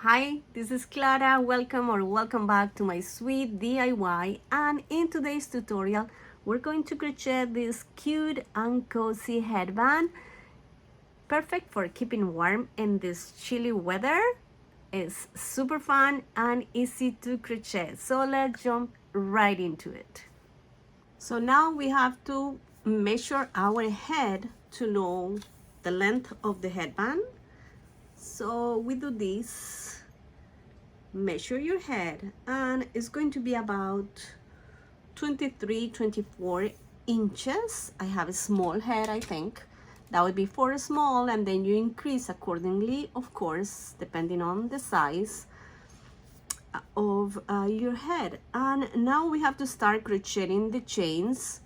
Hi, this is Clara. Welcome back to my sweet DIY. And in today's tutorial, we're going to crochet this cute and cozy headband. Perfect for keeping warm in this chilly weather. It's super fun and easy to crochet. So let's jump right into it. So now we have to measure our head to know the length of the headband. So we do this. Measure your head, and it's going to be about 24 inches. I have a small head, I think. That would be for small, and then you increase accordingly, of course, depending on the size of your head. And now we have to start crocheting the chains.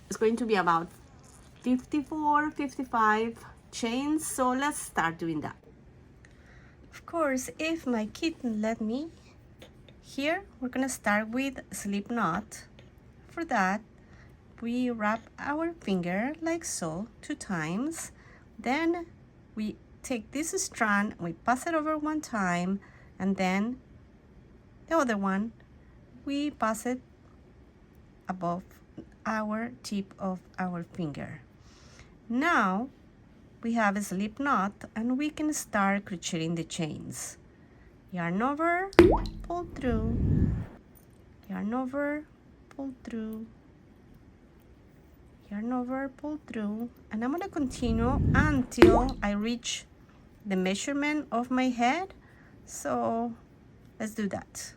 It's going to be about 55 chains, so let's start doing that. Of course, if my kitten let me, here we're gonna start with slip knot. For that, we wrap our finger like so 2 times. Then we take this strand, we pass it over 1 time, and then the other one, we pass it above our tip of our finger. Now we have a slip knot and we can start crocheting the chains. Yarn over, pull through, yarn over, pull through, yarn over, pull through, and I'm going to continue until I reach the measurement of my head. So let's do that.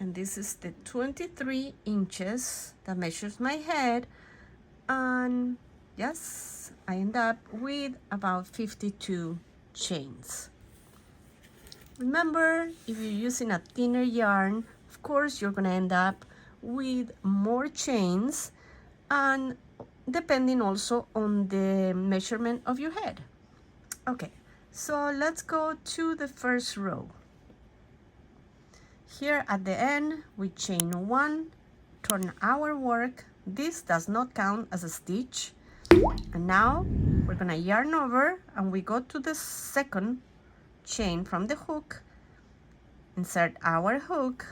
And this is the 23 inches that measures my head, and yes, I end up with about 52 chains. Remember, if you're using a thinner yarn, of course you're gonna end up with more chains, and depending also on the measurement of your head. Okay, so let's go to the first row. Here at the end, we chain 1, turn our work. This does not count as a stitch. And now we're gonna yarn over and we go to the second chain from the hook, insert our hook,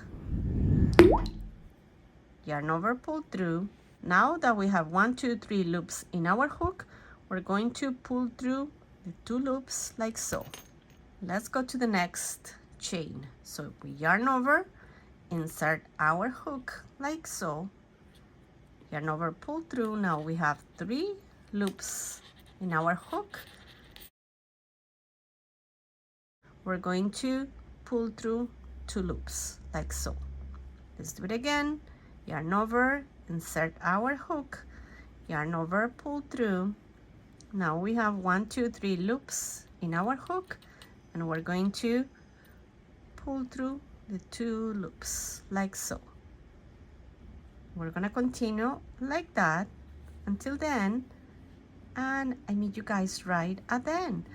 yarn over, pull through. Now that we have 1, 2, 3 loops in our hook, we're going to pull through the 2 loops like so. Let's go to the next chain. So we yarn over, insert our hook like so, yarn over, pull through. Now we have 3 loops in our hook. We're going to pull through 2 loops like so. Let's do it again. Yarn over, insert our hook, yarn over, pull through. Now we have 1, 2, 3 loops in our hook, and we're going to pull through the 2 loops like so. We're gonna continue like that until the end, and I meet you guys right at the end.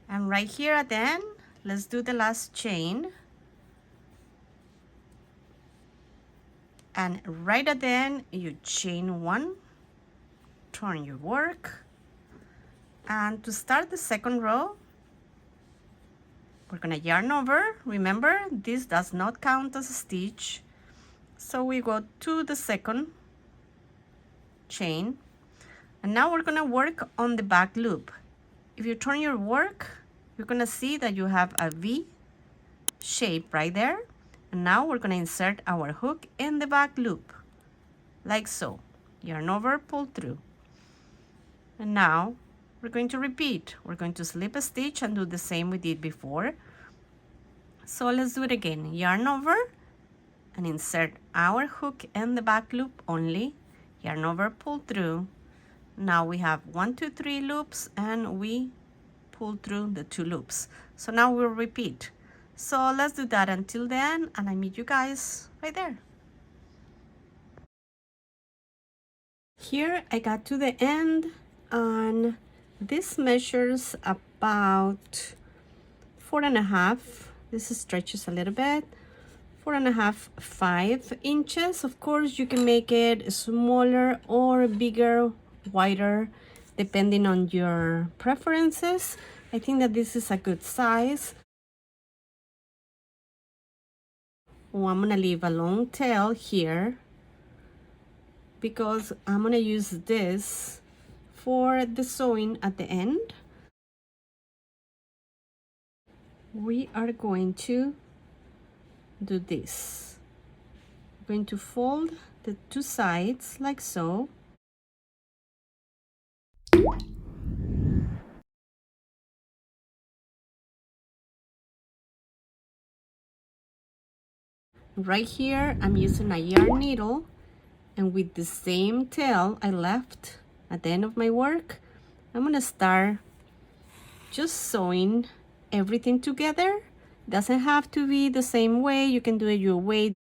And right here at the end, let's do the last chain. And right at the end, you chain 1, turn your work. And to start the second row, we're gonna yarn over. Remember, this does not count as a stitch. So we go to the second chain. And now we're gonna work on the back loop. If you turn your work, you're gonna see that you have a V shape right there. And now we're gonna insert our hook in the back loop, like so. Yarn over, pull through. And now we're going to repeat. We're going to slip a stitch and do the same we did before. So let's do it again. Yarn over and insert our hook in the back loop only. Yarn over, pull through. Now we have 1, 2, 3 loops and we pull through the 2 loops. So now we'll repeat. So let's do that until the end and I meet you guys right there. Here I got to the end and this measures about 4.5. This stretches a little bit. 4.5, 5 inches. Of course, you can make it smaller or bigger, wider, depending on your preferences. I think that this is a good size. Oh, I'm gonna leave a long tail here because I'm gonna use this for the sewing at the end. We are going to do this. I'm going to fold the 2 sides like so. Right here, I'm using a yarn needle, and with the same tail I left at the end of my work, I'm gonna start just sewing everything together. Doesn't have to be the same way. You can do it your way.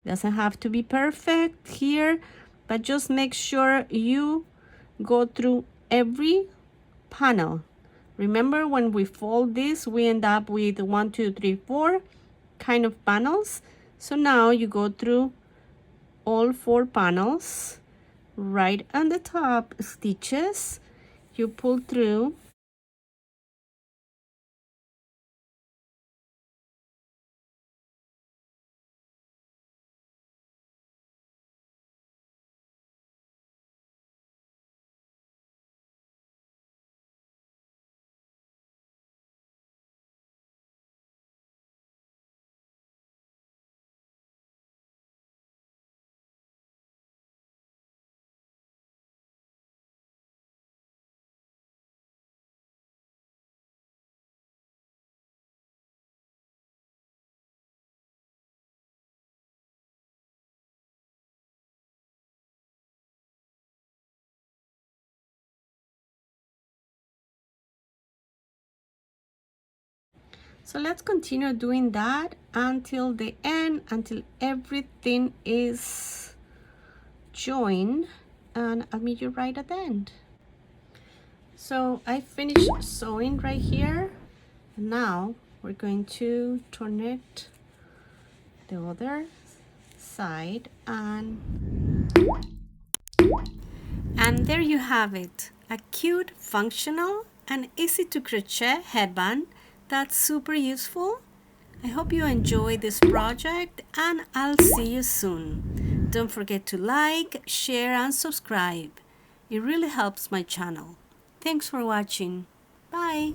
Doesn't have to be perfect here, but just make sure you go through every panel. Remember, when we fold this, we end up with 1, 2, 3, 4 kind of panels. So now you go through all 4 panels. Right on the top stitches, you pull through. So let's continue doing that until the end, until everything is joined, and I'll meet you right at the end. So I finished sewing right here. Now we're going to turn it the other side, and there you have it, a cute, functional and easy to crochet headband that's super useful. I hope you enjoy this project and I'll see you soon. Don't forget to like, share and subscribe. It really helps my channel. Thanks for watching. Bye.